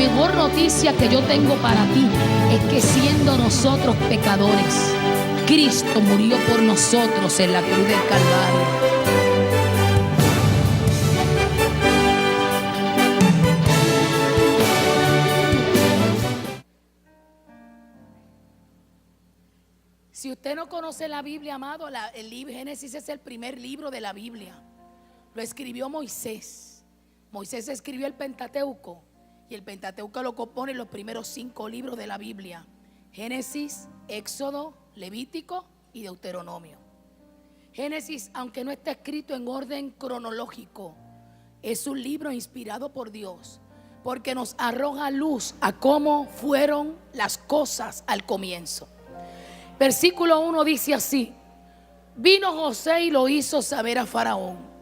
mejor noticia que yo tengo para ti es que siendo nosotros pecadores, Cristo murió por nosotros en la cruz del Calvario. Si usted no conoce la Biblia, amado, el libro Génesis es el primer libro de la Biblia. Lo escribió Moisés. Moisés escribió el Pentateuco. Y el Pentateuco lo compone los primeros 5 libros de la Biblia: Génesis, Éxodo, Levítico y Deuteronomio. Génesis, aunque no está escrito en orden cronológico, es un libro inspirado por Dios, porque nos arroja luz a cómo fueron las cosas al comienzo. Versículo 1 dice así: vino José y lo hizo saber a Faraón: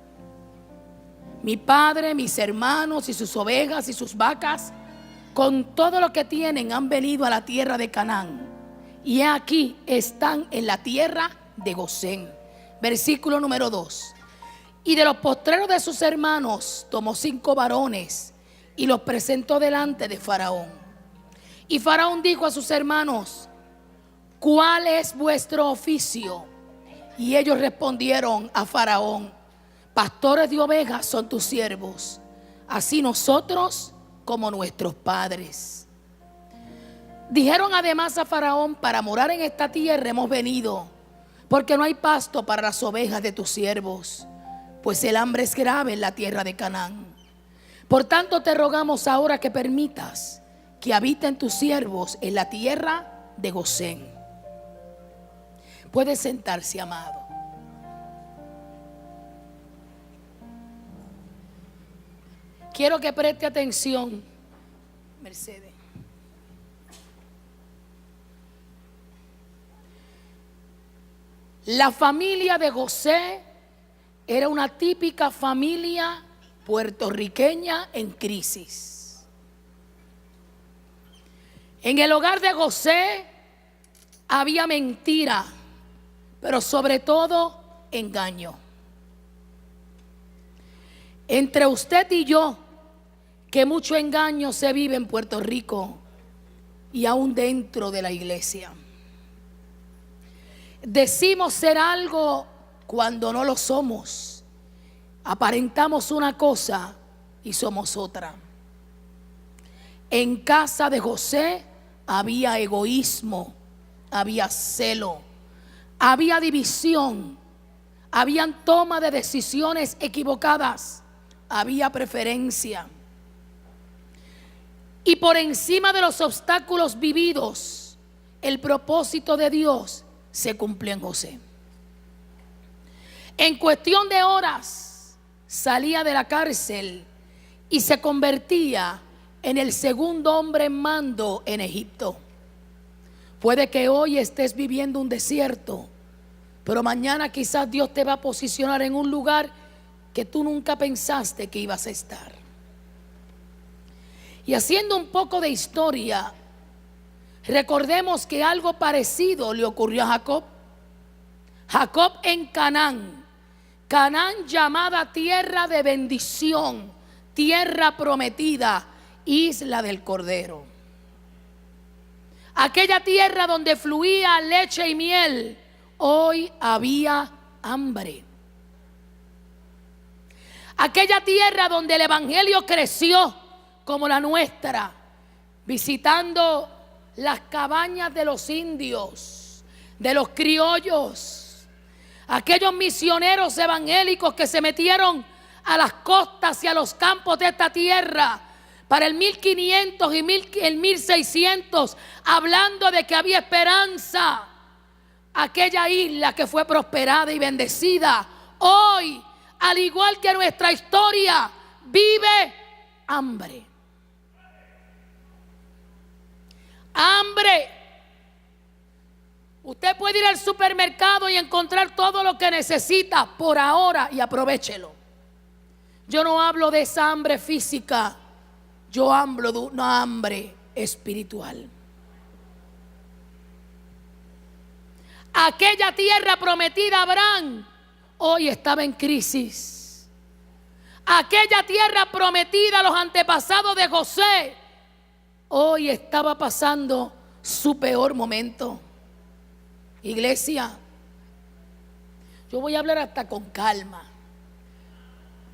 mi padre, mis hermanos y sus ovejas y sus vacas, con todo lo que tienen, han venido a la tierra de Canaán, y aquí están en la tierra de Gosén. Versículo número 2: y de los postreros de sus hermanos tomó 5 varones y los presentó delante de Faraón. Y Faraón dijo a sus hermanos: ¿cuál es vuestro oficio? Y ellos respondieron a Faraón: pastores de ovejas son tus siervos, así nosotros como nuestros padres. Dijeron además a Faraón: para morar en esta tierra hemos venido, porque no hay pasto para las ovejas de tus siervos, pues el hambre es grave en la tierra de Canaán. Por tanto te rogamos ahora que permitas que habiten tus siervos en la tierra de Gosén. Puede sentarse, amado. Quiero que preste atención, Mercedes. La familia de José era una típica familia puertorriqueña en crisis. En el hogar de José había mentira, pero sobre todo engaño. Entre usted y yo, que mucho engaño se vive en Puerto Rico y aún dentro de la iglesia. Decimos ser algo cuando no lo somos. Aparentamos una cosa y somos otra. En casa de José había egoísmo, había celo, había división, habían toma de decisiones equivocadas, había preferencia. Y por encima de los obstáculos vividos, el propósito de Dios se cumplió en José. En cuestión de horas salía de la cárcel y se convertía en el segundo hombre en mando en Egipto. Puede que hoy estés viviendo un desierto, pero mañana quizás Dios te va a posicionar en un lugar que tú nunca pensaste que ibas a estar. Y haciendo un poco de historia, recordemos que algo parecido le ocurrió a Jacob. Jacob en Canaán, Canaán llamada tierra de bendición, tierra prometida, isla del Cordero. Aquella tierra donde fluía leche y miel, hoy había hambre. Aquella tierra donde el evangelio creció como la nuestra, visitando las cabañas de los indios, de los criollos, aquellos misioneros evangélicos que se metieron a las costas y a los campos de esta tierra para el 1500 y el 1600, hablando de que había esperanza. Aquella isla que fue prosperada y bendecida, hoy, al igual que nuestra historia, vive hambre. Hambre. Usted puede ir al supermercado y encontrar todo lo que necesita por ahora y aprovéchelo. Yo no hablo de esa hambre física, yo hablo de una hambre espiritual. Aquella tierra prometida a Abraham hoy estaba en crisis. Aquella tierra prometida a los antepasados de José hoy estaba pasando su peor momento. Iglesia, yo voy a hablar hasta con calma,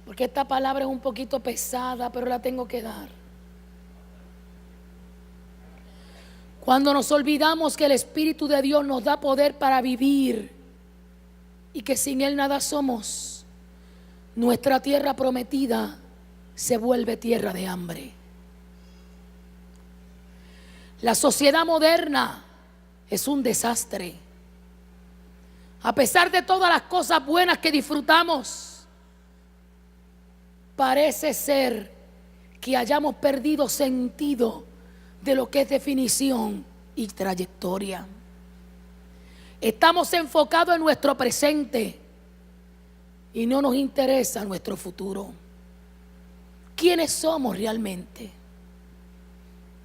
porque esta palabra es un poquito pesada, pero la tengo que dar. Cuando nos olvidamos que el Espíritu de Dios nos da poder para vivir y que sin Él nada somos, nuestra tierra prometida se vuelve tierra de hambre. La sociedad moderna es un desastre. A pesar de todas las cosas buenas que disfrutamos, parece ser que hayamos perdido sentido de lo que es definición y trayectoria. Estamos enfocados en nuestro presente y no nos interesa nuestro futuro. ¿Quiénes somos realmente?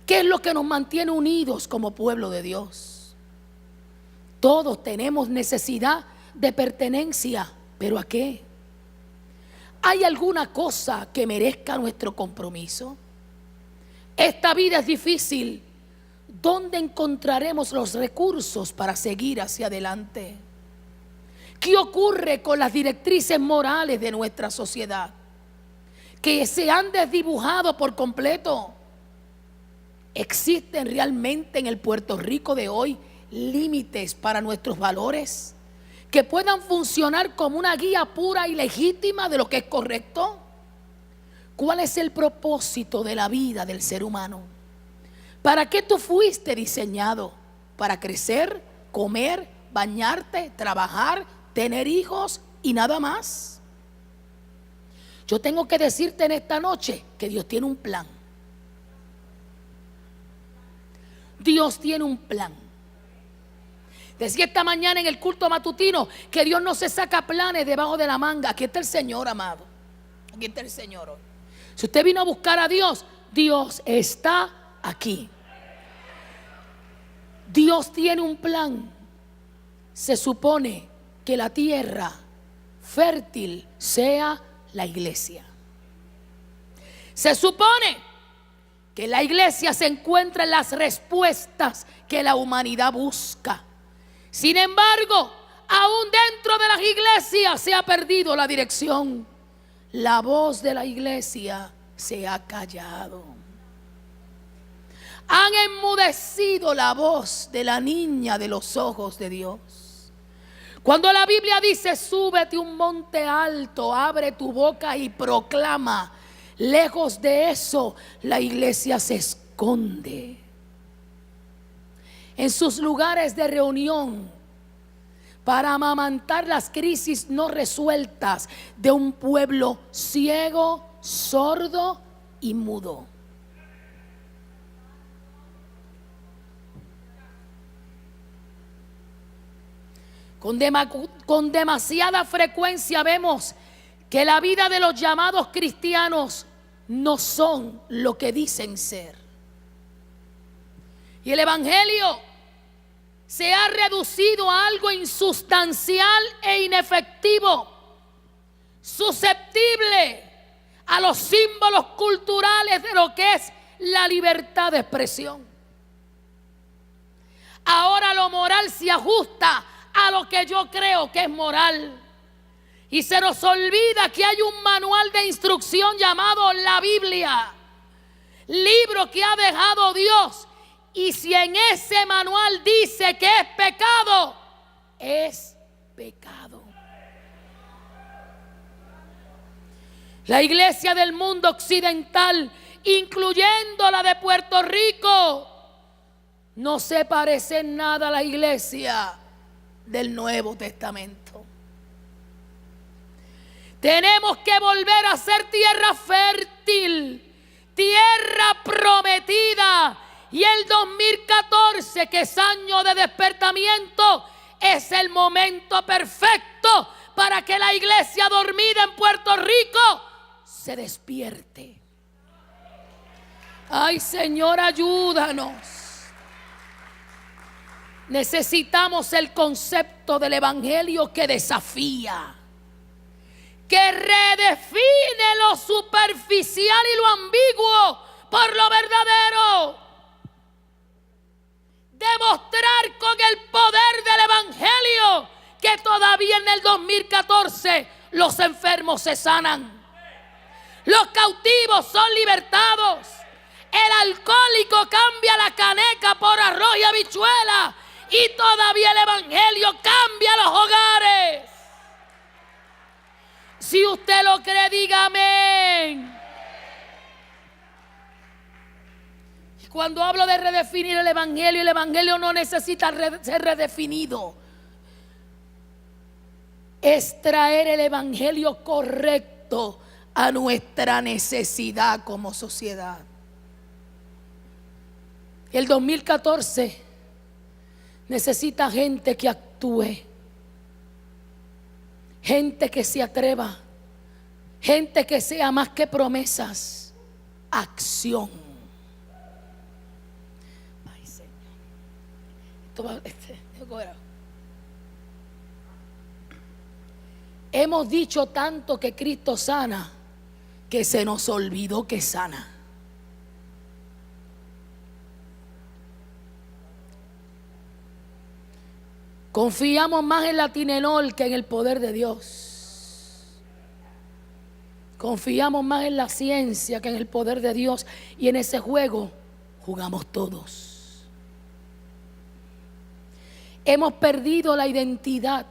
¿Qué es lo que nos mantiene unidos como pueblo de Dios? Todos tenemos necesidad de pertenencia, ¿pero a qué? ¿Hay alguna cosa que merezca nuestro compromiso? Esta vida es difícil. ¿Dónde encontraremos los recursos para seguir hacia adelante? ¿Qué ocurre con las directrices morales de nuestra sociedad, que se han desdibujado por completo? ¿Existen realmente en el Puerto Rico de hoy límites para nuestros valores que puedan funcionar como una guía pura y legítima de lo que es correcto? ¿Cuál es el propósito de la vida del ser humano? ¿Para qué tú fuiste diseñado? ¿Para crecer, comer, bañarte, trabajar, tener hijos y nada más? Yo tengo que decirte en esta noche que Dios tiene un plan. Dios tiene un plan. Decía esta mañana en el culto matutino que Dios no se saca planes debajo de la manga. Aquí está el Señor, amado. Aquí está el Señor hoy. Si usted vino a buscar a Dios, Dios está aquí. Dios tiene un plan. Se supone que la tierra fértil sea la iglesia. Se supone que la iglesia se encuentra en las respuestas que la humanidad busca. Sin embargo, aún dentro de las iglesias se ha perdido la dirección. La voz de la iglesia se ha callado. Han enmudecido la voz de la niña de los ojos de Dios. Cuando la Biblia dice: súbete un monte alto, abre tu boca y proclama, lejos de eso, la iglesia se esconde en sus lugares de reunión para amamantar las crisis no resueltas de un pueblo ciego, sordo y mudo. Con demasiada frecuencia vemos que la vida de los llamados cristianos no son lo que dicen ser. Y el evangelio se ha reducido a algo insustancial e inefectivo, susceptible a los símbolos culturales de lo que es la libertad de expresión. Ahora lo moral se ajusta a lo que yo creo que es moral. Y se nos olvida que hay un manual de instrucción llamado la Biblia, libro que ha dejado Dios. Y si en ese manual dice que es pecado, es pecado. La iglesia del mundo occidental, incluyendo la de Puerto Rico, no se parece en nada a la iglesia del Nuevo Testamento. Tenemos que volver a ser tierra fértil, tierra prometida. Y el 2014, que es año de despertamiento, es el momento perfecto para que la iglesia dormida en Puerto Rico se despierte. Ay, Señor, ayúdanos. Necesitamos el concepto del evangelio que desafía, que redefine lo superficial y lo ambiguo por lo verdadero. enfermos se sanan. Los cautivos son libertados. El alcohólico cambia la caneca por arroz y habichuela. Y todavía el evangelio cambia los hogares. Si usted lo cree, diga amén. Y cuando hablo de redefinir el evangelio no necesita ser redefinido. Es traer el evangelio correcto a nuestra necesidad como sociedad. El 2014 necesita gente que actúe, gente que se atreva, gente que sea más que promesas, acción. Ay, Señor. Hemos dicho tanto que Cristo sana, que se nos olvidó que sana. Confiamos más en la Tylenol que en el poder de Dios. Confiamos más en la ciencia que en el poder de Dios. Y en ese juego jugamos todos. Hemos perdido la identidad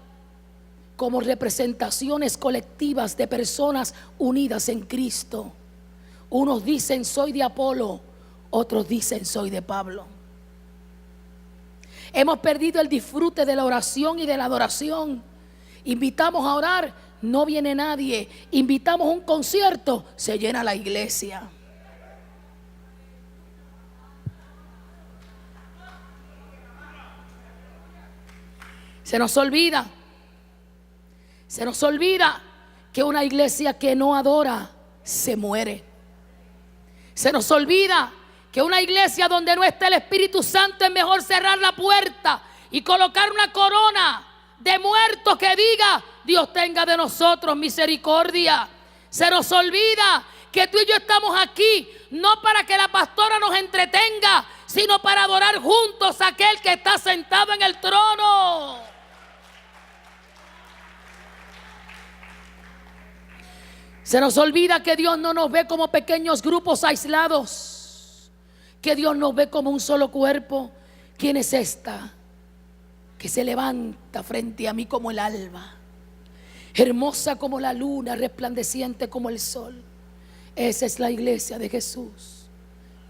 como representaciones colectivas de personas unidas en Cristo. Unos dicen soy de Apolo, otros dicen soy de Pablo. Hemos perdido el disfrute de la oración y de la adoración. Invitamos a orar, no viene nadie. Invitamos a un concierto, se llena la iglesia. Se nos olvida que una iglesia que no adora se muere. Se nos olvida que una iglesia donde no esté el Espíritu Santo es mejor cerrar la puerta y colocar una corona de muertos que diga: Dios tenga de nosotros misericordia. Se nos olvida que tú y yo estamos aquí no para que la pastora nos entretenga, sino para adorar juntos a aquel que está sentado en el trono. Se nos olvida que Dios no nos ve como pequeños grupos aislados, que Dios nos ve como un solo cuerpo. ¿Quién es esta que se levanta frente a mí como el alba, hermosa como la luna, resplandeciente como el sol? Esa es la iglesia de Jesús,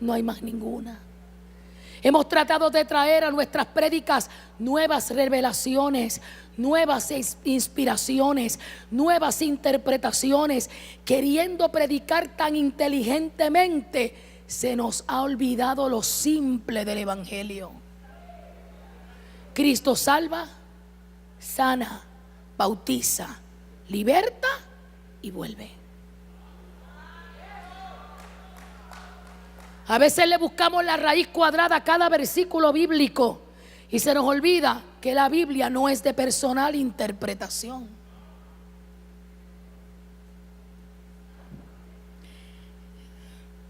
no hay más ninguna. Hemos tratado de traer a nuestras prédicas nuevas revelaciones, nuevas inspiraciones, nuevas interpretaciones, queriendo predicar tan inteligentemente. Se nos ha olvidado lo simple del evangelio. Cristo salva, sana, bautiza, liberta y vuelve. A veces le buscamos la raíz cuadrada a cada versículo bíblico y se nos olvida que la Biblia no es de personal interpretación.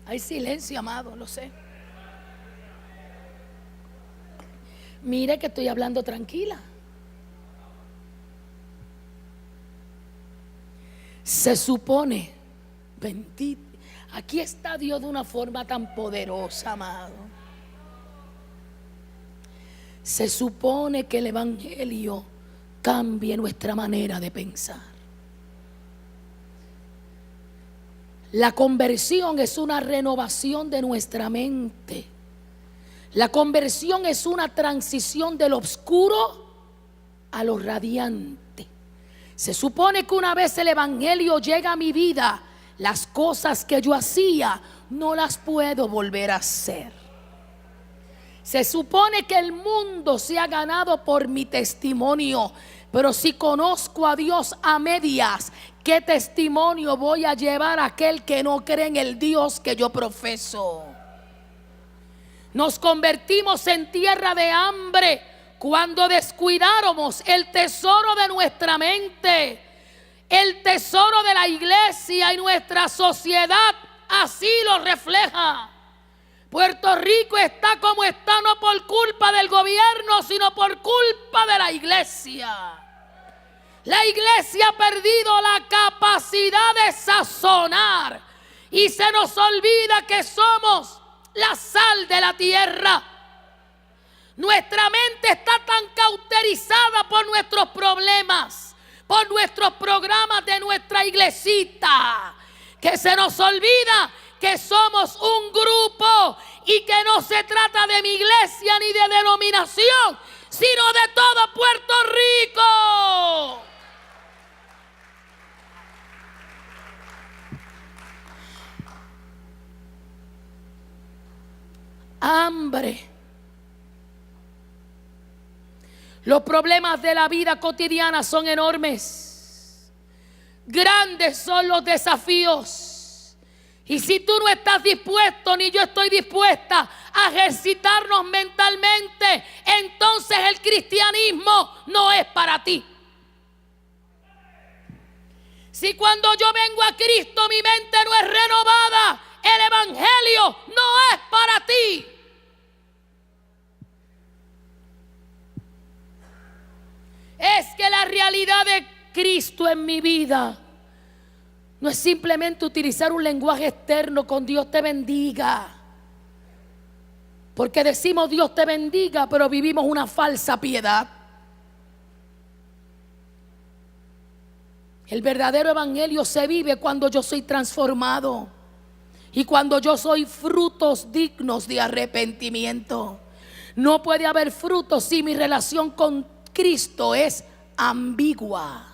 Hay silencio, amado, lo sé. Mire que estoy hablando tranquila. Se supone, bendito, aquí está Dios de una forma tan poderosa, amado. Se supone que el evangelio cambie nuestra manera de pensar. La conversión es una renovación de nuestra mente. La conversión es una transición del oscuro a lo radiante. Se supone que una vez el evangelio llega a mi vida, las cosas que yo hacía no las puedo volver a hacer. Se supone que el mundo se ha ganado por mi testimonio, pero si conozco a Dios a medias, ¿qué testimonio voy a llevar a aquel que no cree en el Dios que yo profeso? Nos convertimos en tierra de hambre cuando descuidáramos el tesoro de nuestra mente, el tesoro de la iglesia, y nuestra sociedad así lo refleja. Puerto Rico está como está no por culpa del gobierno, sino por culpa de la iglesia. La iglesia ha perdido la capacidad de sazonar y se nos olvida que somos la sal de la tierra. Nuestra mente está tan cauterizada por nuestros problemas, por nuestros programas de nuestra iglesita, que se nos olvida que somos un grupo y que no se trata de mi iglesia ni de denominación, sino de todo Puerto Rico. Hambre. Los problemas de la vida cotidiana son enormes. Grandes son los desafíos. Y si tú no estás dispuesto, ni yo estoy dispuesta a ejercitarnos mentalmente, entonces el cristianismo no es para ti. Si cuando yo vengo a Cristo mi mente no es renovada, el evangelio no es para ti. Es que la realidad de Cristo en mi vida no es simplemente utilizar un lenguaje externo con Dios te bendiga. Porque decimos Dios te bendiga, pero vivimos una falsa piedad. El verdadero evangelio se vive cuando yo soy transformado y cuando yo soy frutos dignos de arrepentimiento. No puede haber frutos si mi relación con Cristo es ambigua.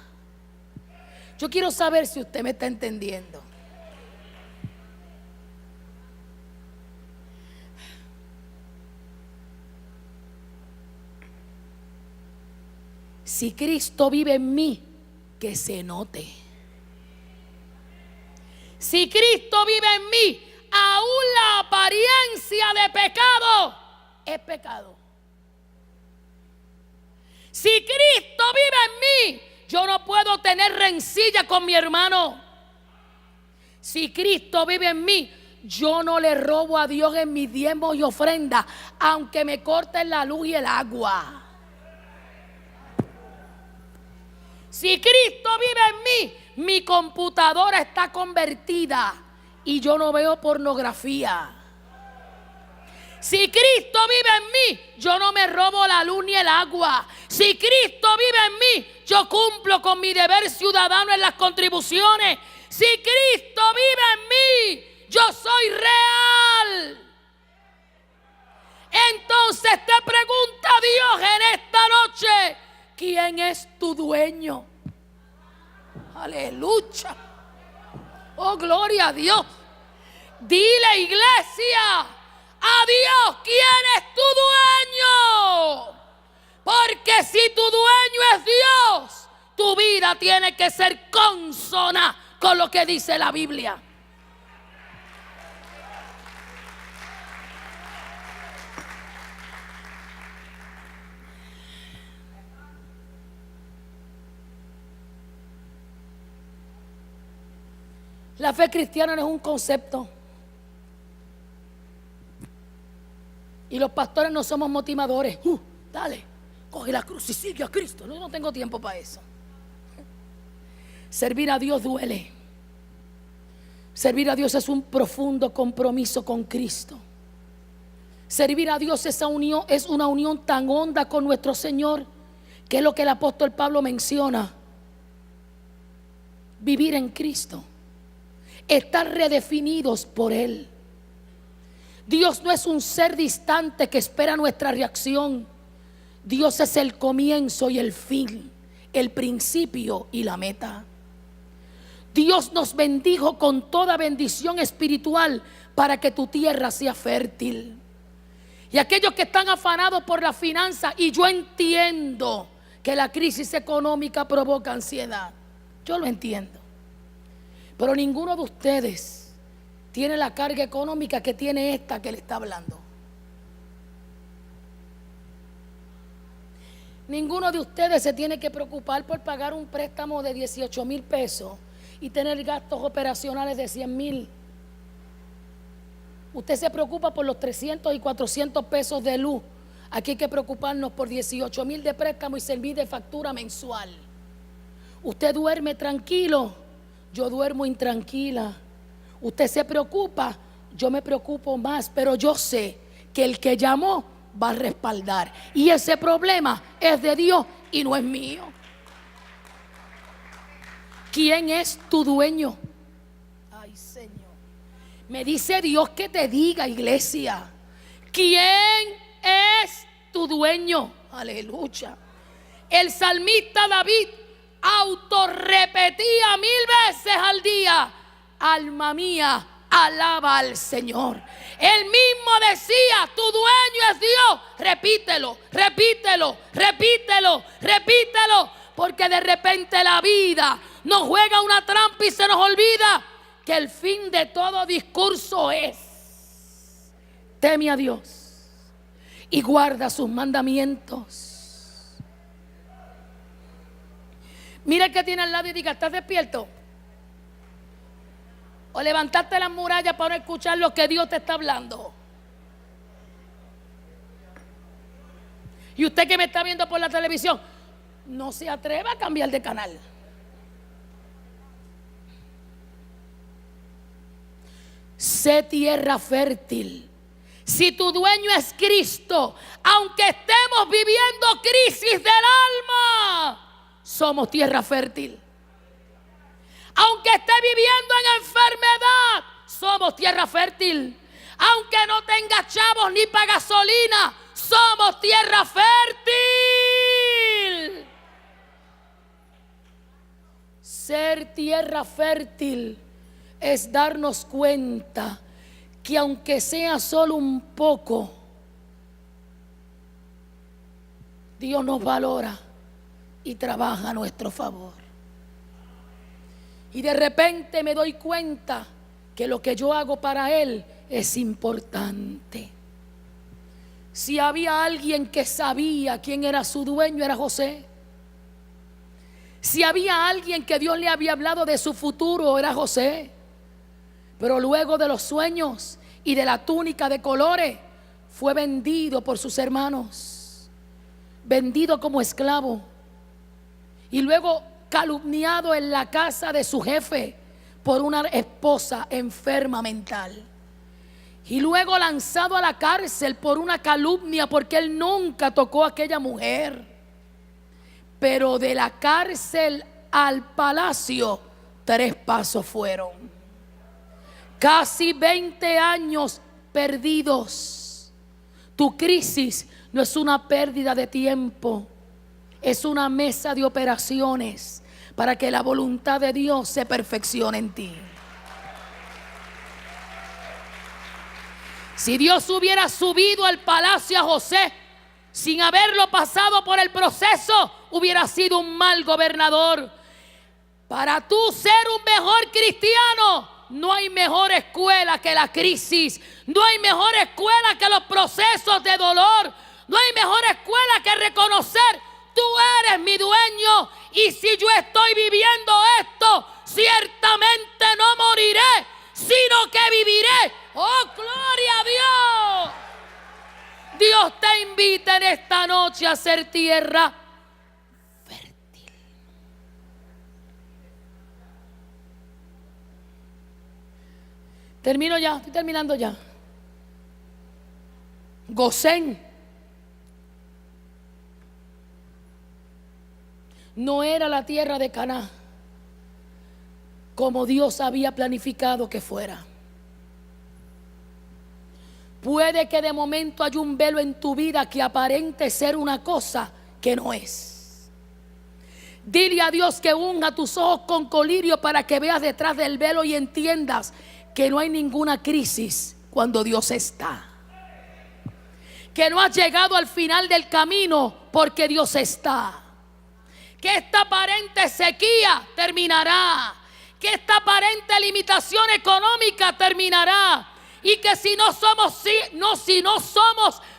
Yo quiero saber si usted me está entendiendo. Si Cristo vive en mí, que se note. Si Cristo vive en mí, aún la apariencia de pecado es pecado. Si Cristo vive en mí, yo no puedo tener rencilla con mi hermano. Si Cristo vive en mí, yo no le robo a Dios en mis diezmos y ofrendas, aunque me corten la luz y el agua. Si Cristo vive en mí, mi computadora está convertida y yo no veo pornografía. Si Cristo vive en mí, yo no me robo la luz ni el agua. Si Cristo vive en mí, yo cumplo con mi deber ciudadano en las contribuciones. Si Cristo vive en mí, yo soy real. Entonces te pregunta Dios en esta noche, ¿quién es tu dueño? Aleluya. Oh, gloria a Dios. Dile, iglesia, a Dios, ¿quién es tu dueño? Porque si tu dueño es Dios, tu vida tiene que ser consona con lo que dice la Biblia. La fe cristiana no es un concepto. Y los pastores no somos motivadores. Dale, coge la cruz y sigue a Cristo. No tengo tiempo para eso. Servir a Dios duele. Servir a Dios es un profundo compromiso con Cristo. Servir a Dios es una unión tan honda con nuestro Señor, que es lo que el apóstol Pablo menciona. Vivir en Cristo, estar redefinidos por Él. Dios no es un ser distante que espera nuestra reacción. Dios es el comienzo y el fin, el principio y la meta. Dios nos bendijo con toda bendición espiritual para que tu tierra sea fértil. Y aquellos que están afanados por la finanza, y yo entiendo que la crisis económica provoca ansiedad, yo lo entiendo, pero ninguno de ustedes tiene la carga económica que tiene esta que le está hablando. Ninguno de ustedes se tiene que preocupar por pagar un préstamo de 18,000 pesos y tener gastos operacionales de 100,000. Usted se preocupa por los 300 y 400 pesos de luz. Aquí hay que preocuparnos por 18,000 de préstamo y servir de factura mensual. Usted duerme tranquilo, yo duermo intranquila. Usted se preocupa, yo me preocupo más, pero yo sé que el que llamó va a respaldar. Y ese problema es de Dios y no es mío. ¿Quién es tu dueño? Ay, Señor. Me dice Dios que te diga, iglesia, ¿quién es tu dueño? Aleluya. El salmista David autorrepetía 1000 veces al día: alma mía, alaba al Señor. Él mismo decía: tu dueño es Dios. Repítelo, repítelo, repítelo, repítelo. Porque de repente la vida nos juega una trampa y se nos olvida que el fin de todo discurso es: teme a Dios y guarda sus mandamientos. Mira el que tiene al lado y diga: ¿estás despierto? O levantaste las murallas para no escuchar lo que Dios te está hablando. Y usted que me está viendo por la televisión, no se atreva a cambiar de canal. Sé tierra fértil. Si tu dueño es Cristo, aunque estemos viviendo crisis del alma, somos tierra fértil. Aunque esté viviendo en enfermedad, somos tierra fértil. Aunque no tenga chavos ni para gasolina, somos tierra fértil. Ser tierra fértil es darnos cuenta que aunque sea solo un poco, Dios nos valora y trabaja a nuestro favor. Y de repente me doy cuenta que lo que yo hago para Él es importante. Si había alguien que sabía quién era su dueño, era José. Si había alguien que Dios le había hablado de su futuro, era José. Pero luego de los sueños y de la túnica de colores, fue vendido por sus hermanos, vendido como esclavo, y luego calumniado en la casa de su jefe por una esposa enferma mental, y luego lanzado a la cárcel por una calumnia porque él nunca tocó a aquella mujer. Pero de la cárcel al palacio 3 pasos fueron. Casi 20 años perdidos. Tu crisis no es una pérdida de tiempo, es una mesa de operaciones para que la voluntad de Dios se perfeccione en ti. Si Dios hubiera subido al palacio a José sin haberlo pasado por el proceso, hubiera sido un mal gobernador. Para tú ser un mejor cristiano, no hay mejor escuela que la crisis. No hay mejor escuela que los procesos de dolor. No hay mejor escuela que reconocer: tú eres mi dueño, y si yo estoy viviendo esto, ciertamente no moriré, sino que viviré. ¡Oh, gloria a Dios! Dios te invita en esta noche a ser tierra fértil. Termino ya, estoy terminando ya. Gosén no era la tierra de Canaán como Dios había planificado que fuera. Puede que de momento haya un velo en tu vida que aparente ser una cosa que no es. Dile a Dios que unja tus ojos con colirio para que veas detrás del velo y entiendas que no hay ninguna crisis cuando Dios está. Que no has llegado al final del camino porque Dios está. Que esta aparente sequía terminará. Que esta aparente limitación económica terminará. Y que si no somos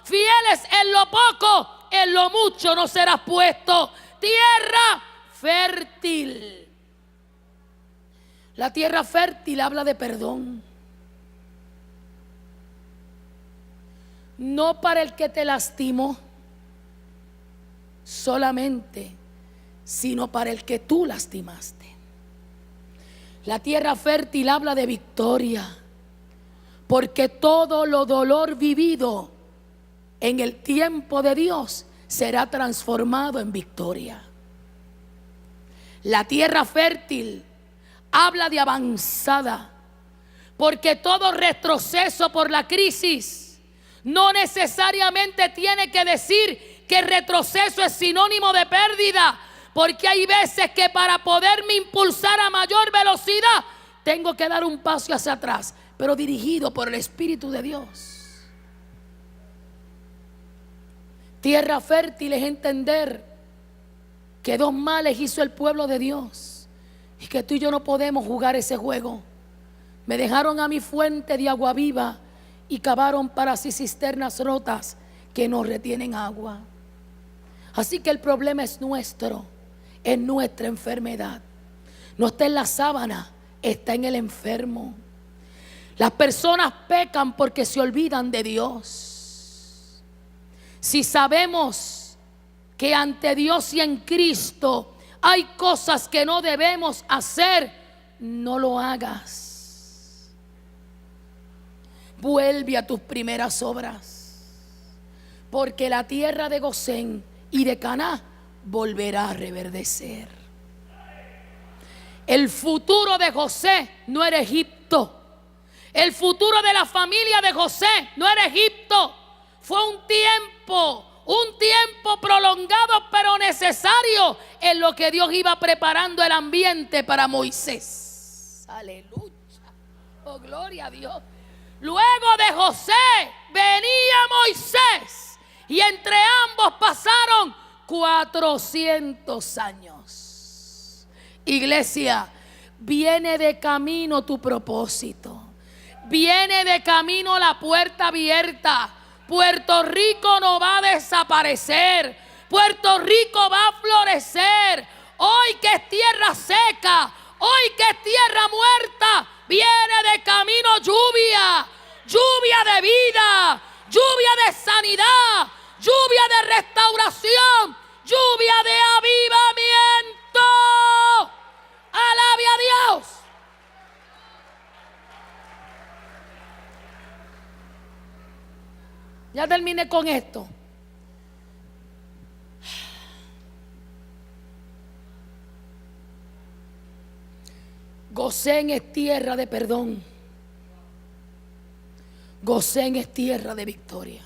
fieles en lo poco, en lo mucho no serás puesto. Tierra fértil. La tierra fértil habla de perdón. No para el que te lastimó solamente, sino para el que tú lastimaste. La tierra fértil habla de victoria, porque todo lo dolor vivido en el tiempo de Dios será transformado en victoria. La tierra fértil habla de avanzada, porque todo retroceso por la crisis no necesariamente tiene que decir que el retroceso es sinónimo de pérdida, porque hay veces que para poderme impulsar a mayor velocidad tengo que dar un paso hacia atrás, pero dirigido por el Espíritu de Dios. Tierra fértil es entender que dos males hizo el pueblo de Dios y que tú y yo no podemos jugar ese juego. Me dejaron a mi fuente de agua viva y cavaron para sí cisternas rotas que no retienen agua. Así que el problema es nuestro, es nuestra enfermedad. No está en la sábana, está en el enfermo. Las personas pecan porque se olvidan de Dios. Si sabemos que ante Dios y en Cristo hay cosas que no debemos hacer, no lo hagas. Vuelve a tus primeras obras, porque la tierra de Gosén y de Caná volverá a reverdecer. El futuro de José no era Egipto. El futuro de la familia de José no era Egipto. Fue un tiempo prolongado pero necesario en lo que Dios iba preparando el ambiente para Moisés. Aleluya. Oh, gloria a Dios. Luego de José venía Moisés y entre ambos pasaron 400 años. Iglesia, viene de camino tu propósito. Viene de camino la puerta abierta. Puerto Rico no va a desaparecer. Puerto Rico va a florecer. Hoy que es tierra seca, hoy que es tierra muerta, viene de camino lluvia. Lluvia de vida, lluvia de sanidad, lluvia de restauración, lluvia de avivamiento. Alabe a Dios. Ya terminé con esto. Gosén es tierra de perdón. Gosén es tierra de victoria.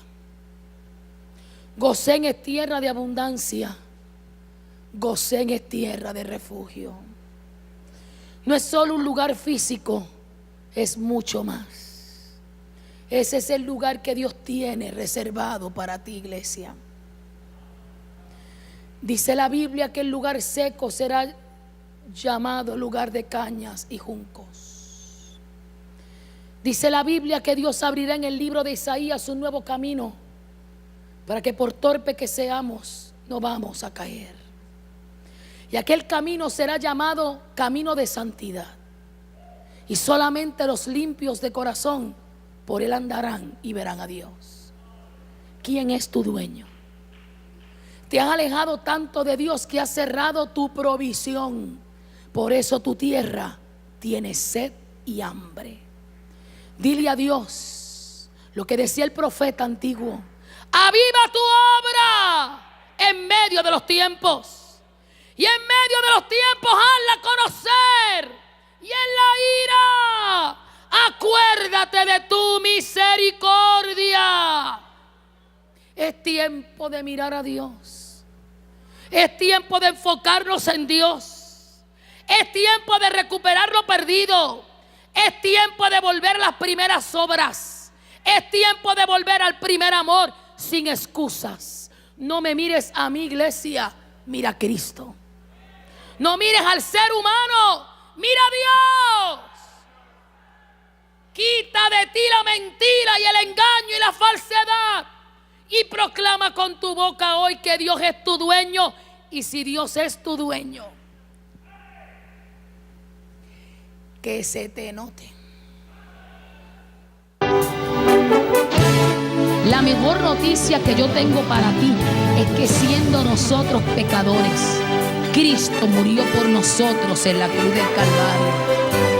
Gosén es tierra de abundancia. Gosén es tierra de refugio. No es solo un lugar físico, es mucho más. Ese es el lugar que Dios tiene reservado para ti, iglesia. Dice la Biblia que el lugar seco será llamado lugar de cañas y juncos. Dice la Biblia que Dios abrirá en el libro de Isaías un nuevo camino para que por torpe que seamos no vamos a caer. Y aquel camino será llamado camino de santidad. Y solamente los limpios de corazón por él andarán y verán a Dios. ¿Quién es tu dueño? Te has alejado tanto de Dios que has cerrado tu provisión. Por eso tu tierra tiene sed y hambre. Dile a Dios lo que decía el profeta antiguo: aviva tu obra en medio de los tiempos. Y en medio de los tiempos hazla conocer. Y en la ira acuérdate de tu misericordia. Es tiempo de mirar a Dios. Es tiempo de enfocarnos en Dios. Es tiempo de recuperar lo perdido. Es tiempo de volver a las primeras obras. Es tiempo de volver al primer amor sin excusas. No me mires a mi iglesia, mira a Cristo. No mires al ser humano, mira a Dios. Quita de ti la mentira y el engaño y la falsedad y proclama con tu boca hoy que Dios es tu dueño. Y si Dios es tu dueño, que se te note. La mejor noticia que yo tengo para ti es que siendo nosotros pecadores, Cristo murió por nosotros en la cruz del Calvario.